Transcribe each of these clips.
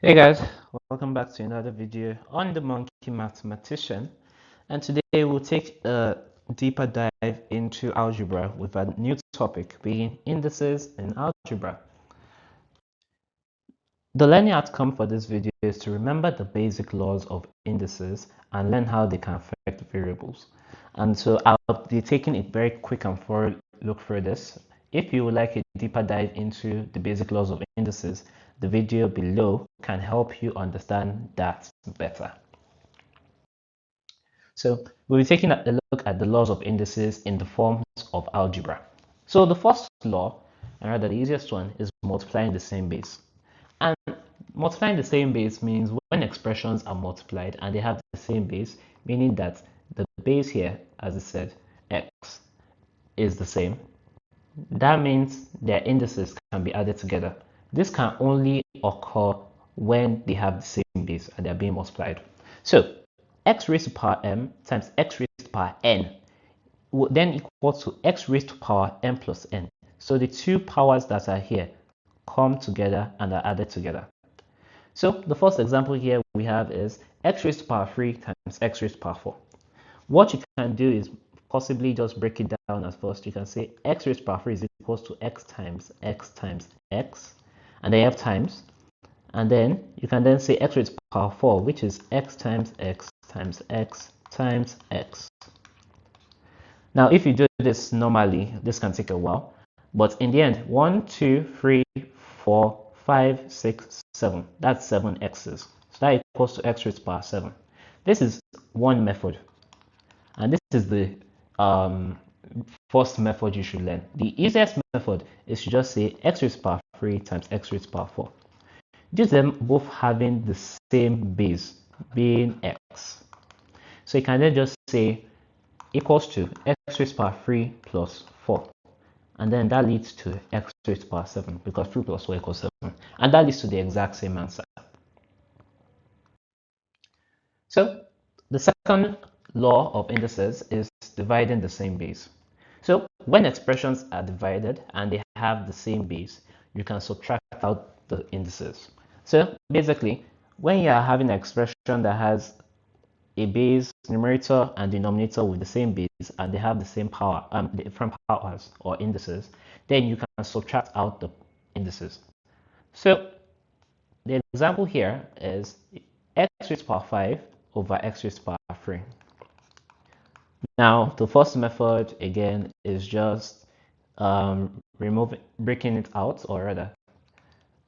Hey guys, welcome back to another video on the Monkey Mathematician, and today we'll take a deeper dive into algebra with a new topic being indices in algebra. The learning outcome for this video is to remember the basic laws of indices and learn how they can affect variables. And so I'll be taking a very quick and thorough look through this. If you would like a deeper dive into the basic laws of indices, the video below can help you understand that better. So we'll be taking a look at the laws of indices in the forms of algebra. So the first law, and rather the easiest one, is multiplying the same base. And multiplying the same base means when expressions are multiplied and they have the same base, meaning that the base here, as I said, x, is the same. That means their indices can be added together. This can only occur when they have the same base and they're being multiplied. So x raised to power m times x raised to power n will then equal to x raised to power m plus n. So the two powers that are here come together and are added together. So the first example here we have is x raised to power 3 times x raised to power 4. What you can do is possibly just break it down as first. You can say x raised to power 3 is equals to x times x times x, and then you have times, and then you can then say x raised to power 4, which is x times x times x times x. Now if you do this normally, this can take a while, but in the end, 1 2 3 4 5 6 7, that's 7 x's, so that equals to x raised to power 7. This is one method, and this is the first method you should learn. The easiest method is to just say x raised to power 3 times x raised to power 4. Due to them both having the same base being x, so you can then just say equals to x raised to power 3 plus 4, and then that leads to x raised to power 7 because 3 plus 4 equals 7, and that leads to the exact same answer. So the second law of indices is dividing the same base. So when expressions are divided and they have the same base, you can subtract out the indices. So basically, when you are having an expression that has a base, numerator, and denominator with the same base and they have the same power, different powers or indices, then you can subtract out the indices. So the example here is x raised to power 5 over x raised to power 3. Now, the first method again is just breaking it out, or rather,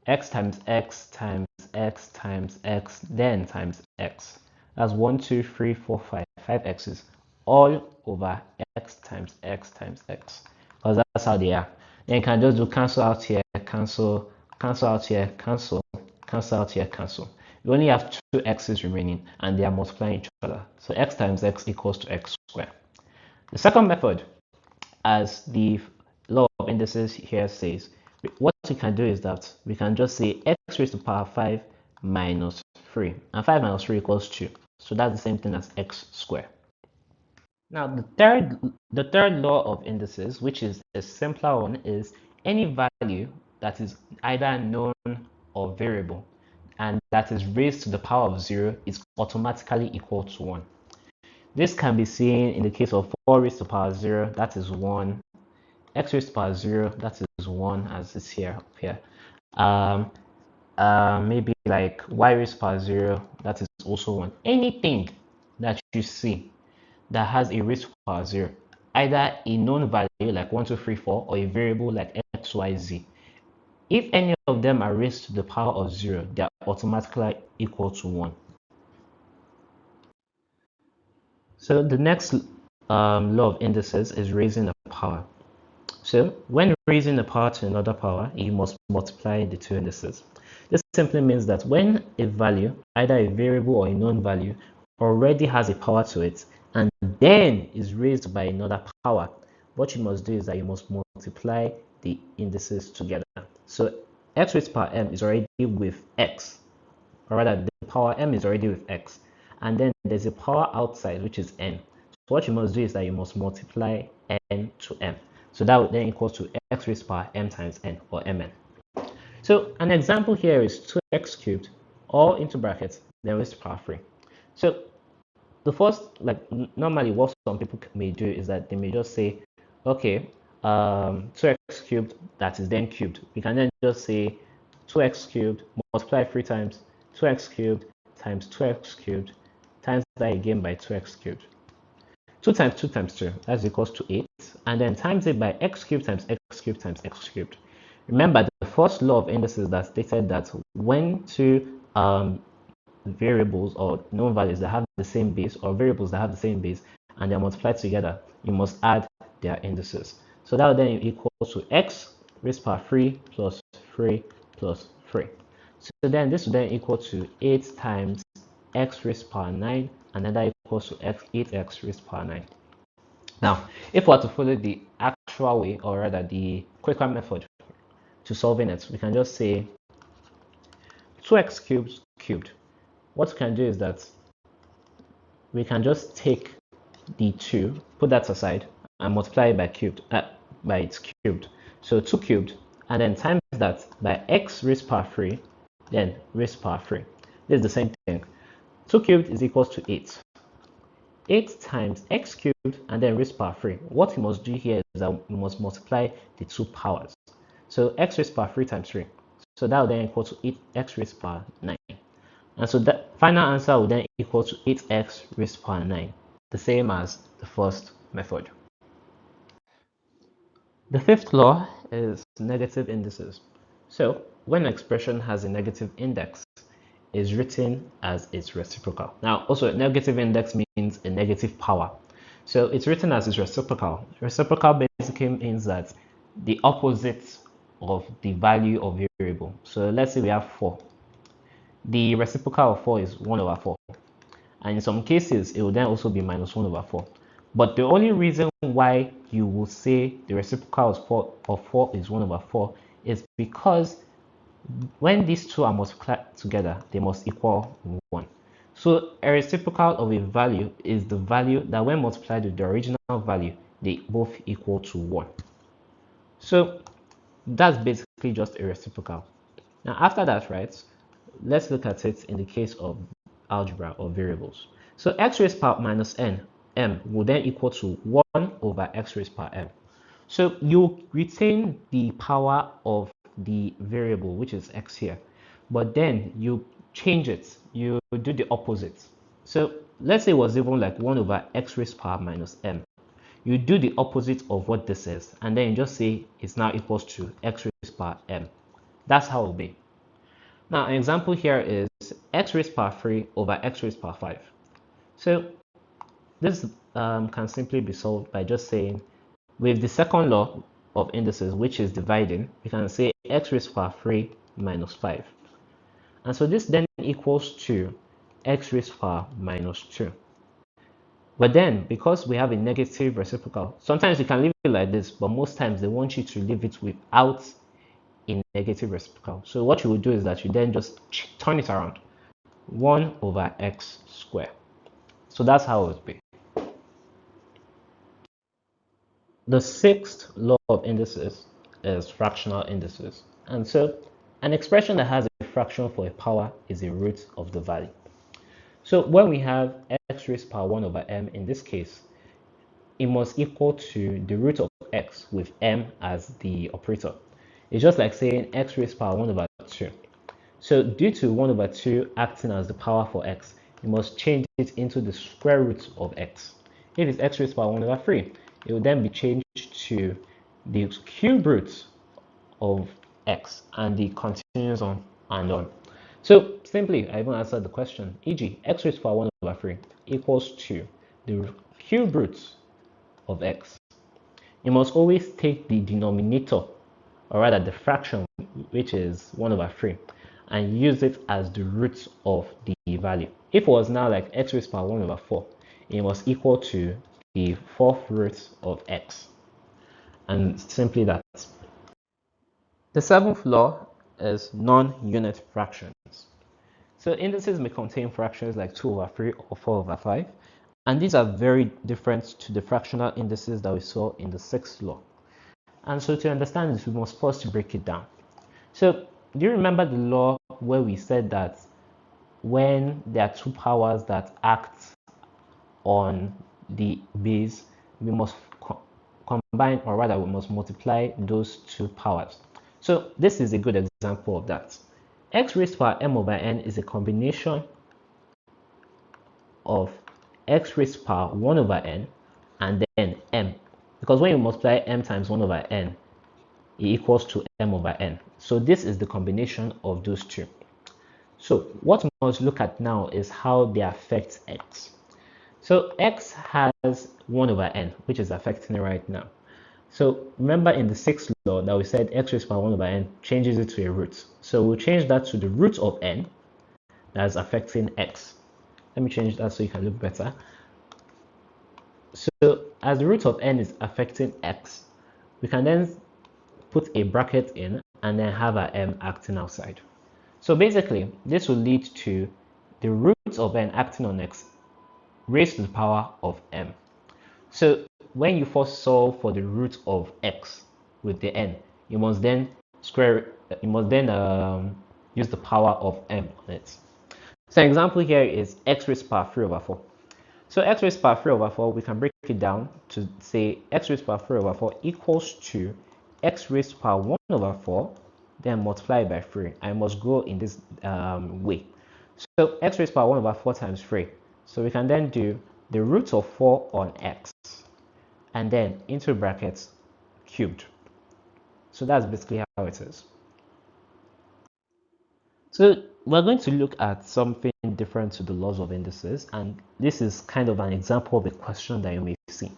x times x times x times x, then times x. That's 1, 2, 3, 4, 5, 5 x's, all over x times x times x, because that's how they are. Then you can just do cancel out here, cancel, cancel out here, cancel, cancel out here, cancel. We only have 2 x's remaining and they are multiplying each other. So x times x equals to x squared. The second method, as the law of indices here says, what we can do is that we can just say x raised to power 5 minus 3, and 5 minus 3 equals 2. So that's the same thing as x squared. Now the third law of indices, which is a simpler one, is any value that is either known or variable and that is raised to the power of 0 is automatically equal to 1. This can be seen in the case of 4 raised to power 0, that is 1. X raised to power 0, that is 1, as it's here. Maybe like y raised to power 0, that is also 1. Anything that you see that has a raised to power 0, either a known value like 1, 2, 3, 4, or a variable like x, y, z, if any of them are raised to the power of 0, they are automatically equal to 1. So the next law of indices is raising a power. So when raising a power to another power, you must multiply the two indices. This simply means that when a value, either a variable or a known value, already has a power to it and then is raised by another power, what you must do is that you must multiply the indices together. So x raised to power m is already with x, or rather the power m is already with x, and then there's a power outside which is n. So what you must do is that you must multiply n to m. So that would then equal to x raised to power m times n, or mn. So an example here is 2x cubed, all into brackets, then raised to power 3. So the first, like normally what some people may do is that they may just say, okay, 2x cubed, that is then cubed. We can then just say 2x cubed multiply 3 times 2x cubed times 2x cubed times that again by 2x cubed. 2 times 2 times 2, that's equals to 8, and then times it by x cubed times x cubed times x cubed. Remember the first law of indices that stated that when two variables or known values that have the same base, or variables that have the same base, and they're multiplied together, you must add their indices. So that will then equal to x raised to power 3 plus 3 plus 3. So then this will then equal to 8 times x raised to power 9, and then that equals to 8x raised to power 9. Now, if we are to follow the actual way, or rather the quicker method to solving it, we can just say 2x cubed. What we can do is that we can just take the 2, put that aside, and multiply it by its cubed. So 2 cubed, and then times that by x raised to power 3, then raised to power 3. This is the same thing. 2 cubed is equals to 8. 8 times x cubed and then raised to power 3. What we must do here is that we must multiply the two powers. So x raised to power 3 times 3. So that will then equal to 8x raised to power 9. And so that final answer will then equal to 8x raised to power 9, the same as the first method. The fifth law is negative indices. So when an expression has a negative index, is written as its reciprocal. Now, also negative index means a negative power. So it's written as its reciprocal. Reciprocal basically means that the opposite of the value of variable. So let's say we have 4. The reciprocal of 4 is 1 over 4. And in some cases, it will then also be minus 1 over 4. But the only reason why you will say the reciprocal of 4 is 1 over 4 is because when these two are multiplied together, they must equal 1. So a reciprocal of a value is the value that when multiplied with the original value, they both equal to 1. So that's basically just a reciprocal. Now after that, right, let's look at it in the case of algebra or variables. So x raised to power minus n, m, will then equal to 1 over x raised to power m. So you retain the power of the variable, which is x here, but then you change it, you do the opposite. So let's say it was even like 1 over x raised to power minus m. You do the opposite of what this is, and then you just say it's now equals to x raised to power m. That's how it will be. Now, an example here is x raised to power 3 over x raised to power 5. So this can simply be solved by just saying, with the second law of indices, which is dividing, we can say x raised to power 3 minus 5. And so this then equals to x raised to power minus 2. But then, because we have a negative reciprocal, sometimes you can leave it like this, but most times they want you to leave it without a negative reciprocal. So what you will do is that you then just turn it around. 1 over x squared. So that's how it would be. The sixth law of indices is fractional indices. And so an expression that has a fraction for a power is a root of the value. So when we have x raised to power 1 over m, in this case, it must equal to the root of x with m as the operator. It's just like saying x raised to power 1 over 2. So due to 1 over 2 acting as the power for x, you must change it into the square root of x. If it's x raised to power 1 over 3, it will then be changed to the cube root of x, and it continues on and on. So simply, I even answered the question, e.g., x raised to power 1 over 3 equals to the cube root of x. You must always take the denominator, or rather the fraction, which is 1 over 3, and use it as the root of the value. If it was now like x raised to power 1 over 4, it must equal to the fourth root of x. And simply that. The seventh law is non-unit fractions. So indices may contain fractions like 2 over 3 or 4 over 5, And these are very different to the fractional indices that we saw in the sixth law. And so to understand this, we must first break it down. So do you remember the law where we said that when there are two powers that act on the base, we must combine, or rather we must multiply those two powers. So this is a good example of that. X raised to power m over n is a combination of x raised to power 1 over n and then m, because when you multiply m times 1 over n, it equals to m over n. So this is the combination of those two. So what we must look at now is how they affect x. So x has 1 over n, which is affecting it right now. So remember in the sixth law that we said x raised to power 1 over n changes it to a root. So we'll change that to the root of n that's affecting x. Let me change that so you can look better. So as the root of n is affecting x, we can then put a bracket in and then have our m acting outside. So basically, this will lead to the root of n acting on x raised to the power of m. So when you first solve for the root of x with the n, you must then use the power of m on it. So an example here is x raised to power 3 over 4. So x raised to power 3 over 4, we can break it down to say x raised to power 3 over 4 equals to x raised to power 1 over 4, then multiply by 3. I must go in this way. So x raised to power 1 over 4 times 3. So we can then do the root of 4 on x, and then into brackets cubed. So that's basically how it is. So we're going to look at something different to the laws of indices, and this is kind of an example of a question that you may see.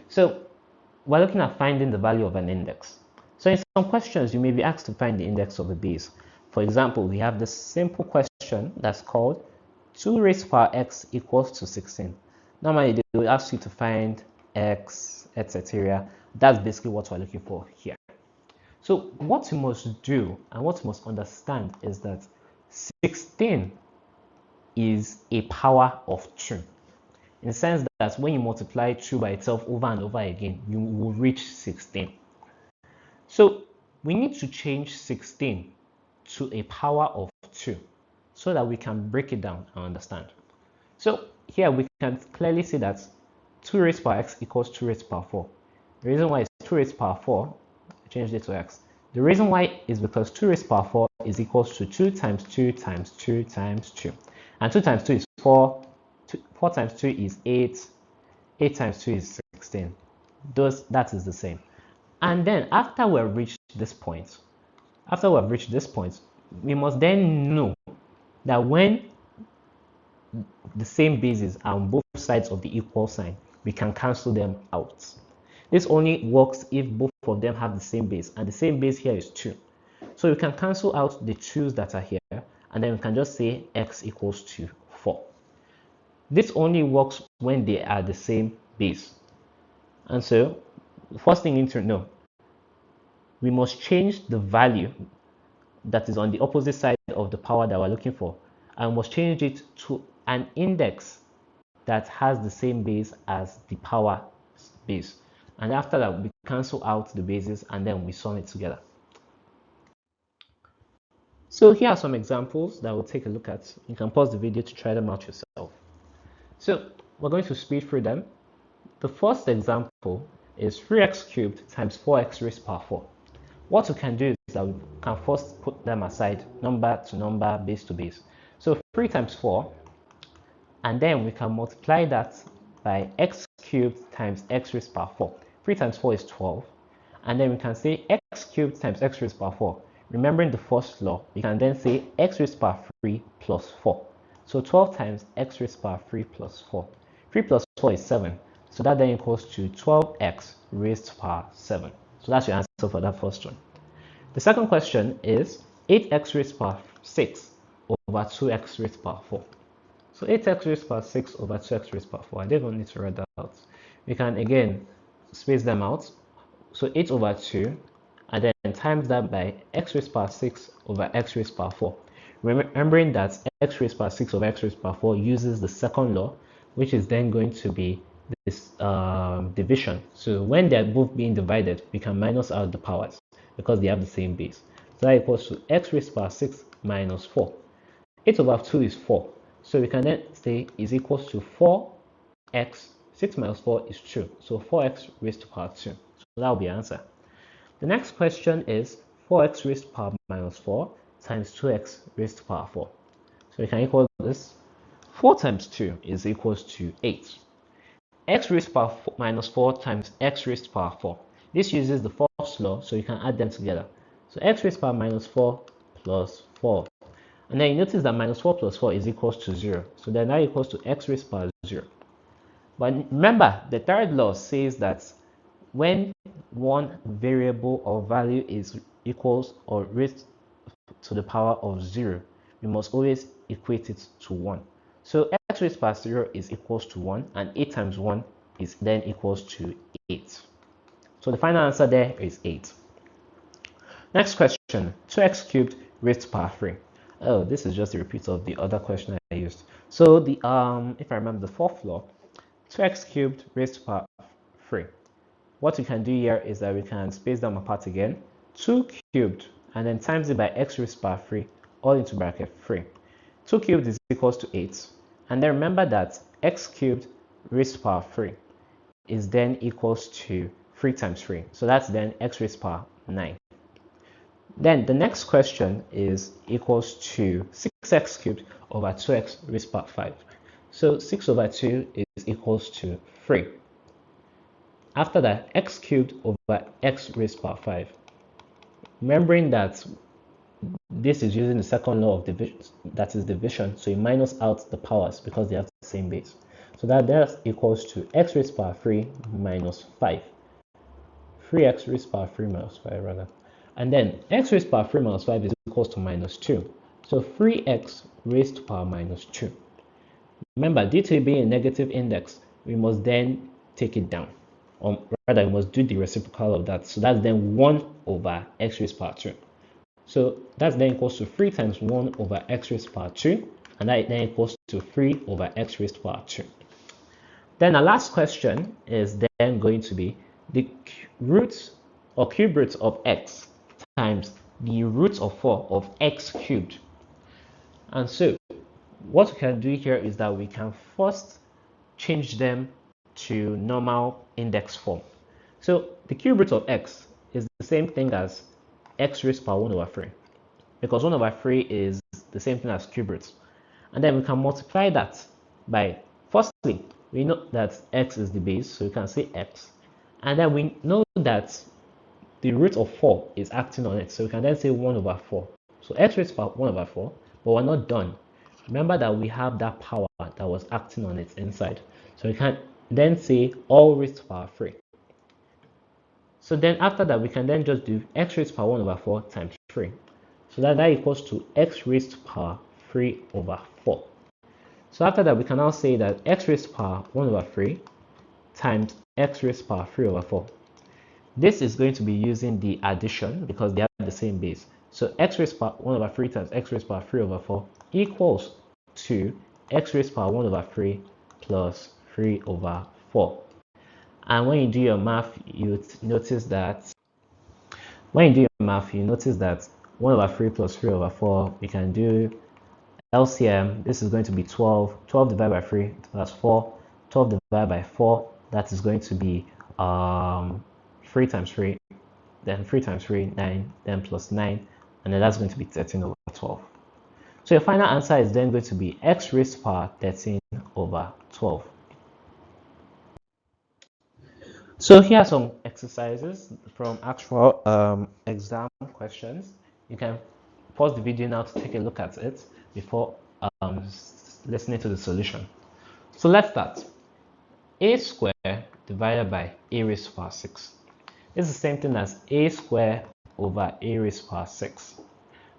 So we're looking at finding the value of an index. So in some questions, you may be asked to find the index of a base. For example, we have this simple question that's called 2 raised to power x equals to 16. Normally, they will ask you to find x, etc. That's basically what we're looking for here. So what you must do and what you must understand is that 16 is a power of 2. In the sense that when you multiply 2 by itself over and over again, you will reach 16. So we need to change 16 to a power of 2 so that we can break it down and understand. So here we can clearly see that 2 raised to power x equals 2 raised to power 4. The reason why it's 2 raised to power 4, I changed it to x. The reason why is because 2 raised to power 4 is equals to 2 times 2 times 2 times 2. And 2 times 2 is 4. 4 times 2 is 8. 8 times 2 is 16. That is the same. And then after we have reached this point, we must then know that when the same bases are on both sides of the equal sign, we can cancel them out. This only works if both of them have the same base, and the same base here is 2. So we can cancel out the 2's that are here, and then we can just say x equals to 4. This only works when they are the same base. And so the first thing you need to know, we must change the value that is on the opposite side of the power that we're looking for, and we must change it to an index that has the same base as the power base. And after that, we cancel out the bases and then we sum it together. So here are some examples that we'll take a look at. You can pause the video to try them out yourself. So we're going to speed through them. The first example is 3x cubed times 4x raised to power 4. What we can do is that we can first put them aside, number to number, base to base. So 3 times 4, and then we can multiply that by x cubed times x raised to power 4. 3 times 4 is 12, and then we can say x cubed times x raised to power 4. Remembering the first law, we can then say x raised to power 3 plus 4. So 12 times x raised to power 3 plus 4. 3 plus 4 is 7, so that then equals to 12x raised to power 7. So that's your answer for that first one. The second question is 8x raised to power 6 over 2x raised to power 4. So 8x raised to power 6 over 2x raised to power 4. I don't even need to write that out. We can again space them out. So 8 over 2, and then times that by x raised to power 6 over x raised to power 4. Remembering that x raised to power 6 over x raised to power 4 uses the second law. which is then going to be this division. So when they're both being divided, we can minus out the powers because they have the same base. So that equals to x raised to the power 6 minus 4. 8 over 2 is 4. So we can then say is equals to 4x. 6 minus 4 is 2. So 4x raised to the power 2. So that will be the answer. The next question is 4x raised to the power minus 4 times 2x raised to the power 4. So we can equal this. 4 times 2 is equals to 8. X raised to the power minus 4 times x raised to the power 4. This uses the first law, so you can add them together. So x raised to the power minus 4 plus 4. And then you notice that minus 4 plus 4 is equals to 0. So then that equals to x raised to the power 0. But remember, the third law says that when one variable or value is equals or raised to the power of 0, we must always equate it to 1. So x raised to the power 0 is equals to 1, and 8 times 1 is then equals to 8. So the final answer there is 8. Next question, 2x cubed raised to the power 3. Oh, this is just a repeat of the other question I used. So the if I remember the fourth law, 2x cubed raised to the power 3. What we can do here is that we can space them apart again. 2 cubed and then times it by x raised to the power 3 all into bracket 3. 2 cubed is equals to 8. And then remember that x cubed raised to the power 3 is then equals to 3 times 3. So that's then x raised to the power 9. Then the next question is equals to 6x cubed over 2x raised to the power 5. So 6 over 2 is equals to 3. After that, x cubed over x raised to the power 5. Remembering that this is using the second law of division, that is division, so you minus out the powers because they have the same base. So that equals to x raised to the power 3 minus 5. 3x raised to the power 3 minus 5 rather. And then x raised to the power 3 minus 5 is equals to minus 2. So 3x raised to the power minus 2. Remember, due to it being a negative index, we must then take it down. Or rather, we must do the reciprocal of that. So that's then 1 over x raised to the power 2. So that's then equals to 3 times 1 over x raised to the power 2. And that then equals to 3 over x raised to the power 2. Then the last question is then going to be the roots or cube roots of x times the root of 4 of x cubed. And so what we can do here is that we can first change them to normal index form. So the cube root of x is the same thing as x raised to the power 1 over 3, because 1 over 3 is the same thing as cube roots. And then we can multiply that by, firstly, we know that x is the base, so we can say x. And then we know that the root of 4 is acting on it, so we can then say 1 over 4. So x raised to the power 1 over 4, but we're not done. Remember that we have that power that was acting on its inside. So we can then say all raised to the power 3. So then after that, we can then just do x raised to the power 1 over 4 times 3. So that equals to x raised to the power 3 over 4. So after that, we can now say that x raised to the power 1 over 3 times x raised to the power 3 over 4. This is going to be using the addition because they have the same base. So x raised to the power 1 over 3 times x raised to the power 3 over 4 equals to x raised to the power 1 over 3 plus 3 over 4. And when you do your math, you notice that 1 over 3 plus 3 over 4, we can do LCM. This is going to be 12. 12 divided by 3, that's 4. 12 divided by 4, that is going to be 3 times 3, then 3 times 3, 9, then plus 9, and then that's going to be 13 over 12. So your final answer is then going to be x raised to the power 13 over 12. So here are some exercises from actual exam questions. You can pause the video now to take a look at it before listening to the solution. So let's start. A squared divided by a raised to the power 6. It's the same thing as a squared over a raised to the power 6.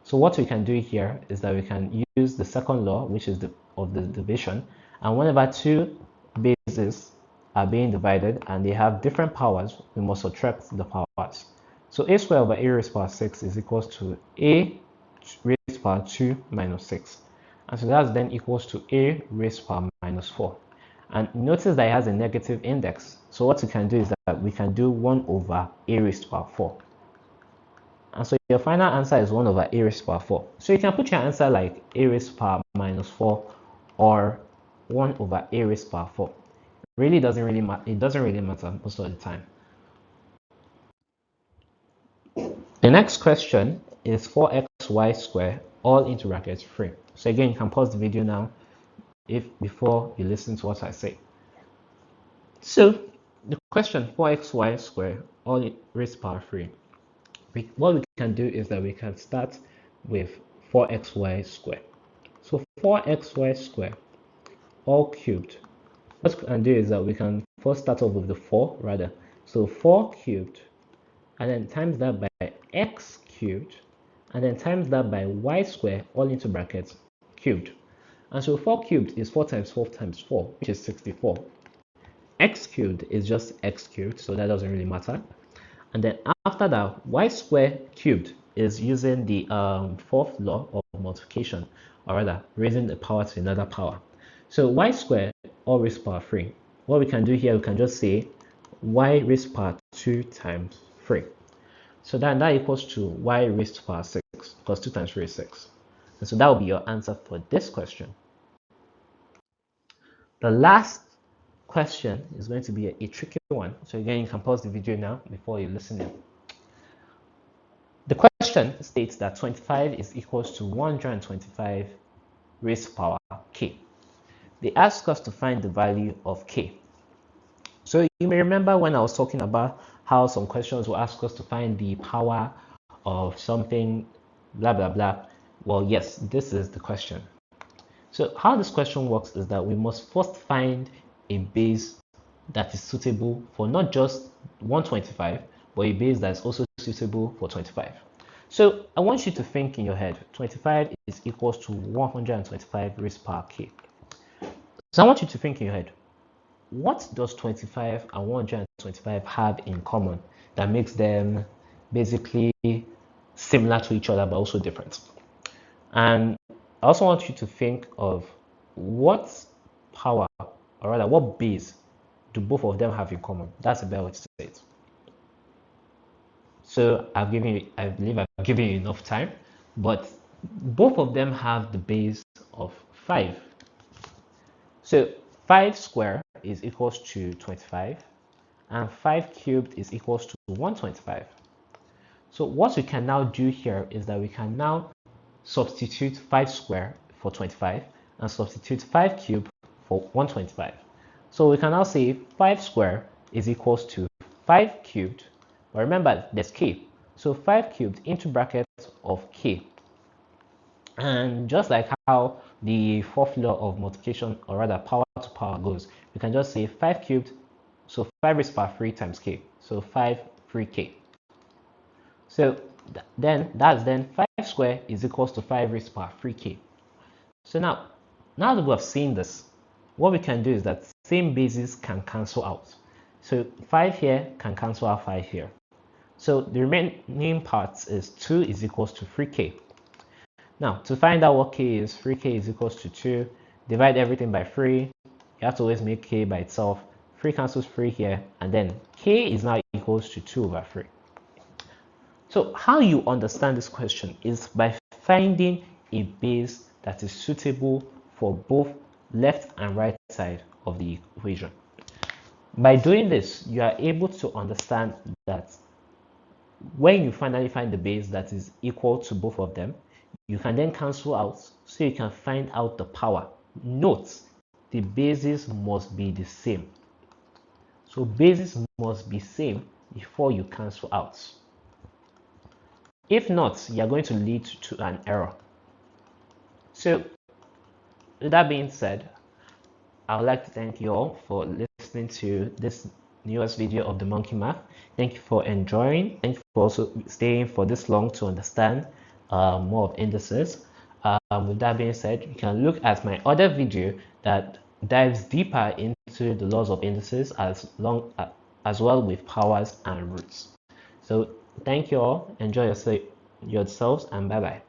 So what we can do here is that we can use the second law, which is of the division, and whenever two bases are being divided and they have different powers, we must subtract the powers. So a squared over a raised to the power 6 is equals to a raised to the power 2 minus 6. And so that's then equals to a raised to the power minus 4. And notice that it has a negative index. So what we can do is that we can do 1 over a raised to power 4. And so your final answer is 1 over a raised to power 4. So you can put your answer like a raised to power minus 4 or 1 over a raised to power 4. Really doesn't really matter. It doesn't really matter most of the time. The next question is 4xy squared all into brackets 3. So again, you can pause the video now if before you listen to what I say. So the question 4xy squared all raised to power 3. What we can do is that we can start with 4xy squared. So 4xy squared all cubed. What we can do is that we can first start off with the 4 rather. So 4 cubed and then times that by x cubed and then times that by y squared all into brackets cubed. And so 4 cubed is 4 times 4 times 4, which is 64. X cubed is just x cubed, so that doesn't really matter. And then after that, y squared cubed is using the fourth law of multiplication, or rather raising the power to another power. So y squared all raised to power 3. What we can do here, we can just say y raised to power 2 times 3. So that equals to y raised to power 6, because 2 times 3 is 6. And so that will be your answer for this question. The last question is going to be a tricky one. So again, you can pause the video now before you listen in. The question states that 25 is equals to 125 raised to power k. They ask us to find the value of k. So you may remember when I was talking about how some questions will ask us to find the power of something, blah, blah, blah. Well, yes, this is the question. So how this question works is that we must first find a base that is suitable for not just 125, but a base that is also suitable for 25. So I want you to think in your head, 25 is equals to 125 raised to power k. So I want you to think in your head, what does 25 and 125 have in common that makes them basically similar to each other but also different? And I also want you to think of what power, or rather what base do both of them have in common? That's a better way to say it. So I believe I've given you enough time, but both of them have the base of 5. So 5 squared is equals to 25 and 5 cubed is equals to 125. So what we can now do here is that we can now substitute 5 squared for 25 and substitute 5 cubed for 125. So we can now say 5 squared is equals to 5 cubed, but remember there's k, so 5 cubed into brackets of k. And just like how the fourth law of multiplication, or rather power to power goes, we can just say 5 cubed, so 5 raised to power 3 times k, so 5 3k. So then 5 squared is equals to 5 raised to power 3k. So now that we have seen this, what we can do is that same bases can cancel out. So 5 here can cancel out 5 here. So the remaining part is 2 is equals to 3k. Now to find out what k is, 3k is equals to 2. Divide everything by 3. You have to always make k by itself. 3 cancels 3 here, and then k is now equals to 2 over 3. So how you understand this question is by finding a base that is suitable for both left and right side of the equation. By doing this, you are able to understand that when you finally find the base that is equal to both of them, you can then cancel out, so you can find out the power. Note, the bases must be the same. So bases must be same before you cancel out. If not, you're going to lead to an error. So with that being said, I would like to thank you all for listening to this newest video of the Monkey Math. Thank you for enjoying. Thank you for also staying for this long to understand more of indices. With that being said, you can look at my other video that dives deeper into the laws of indices as well with powers and roots. So thank you all. Enjoy yourselves and bye bye.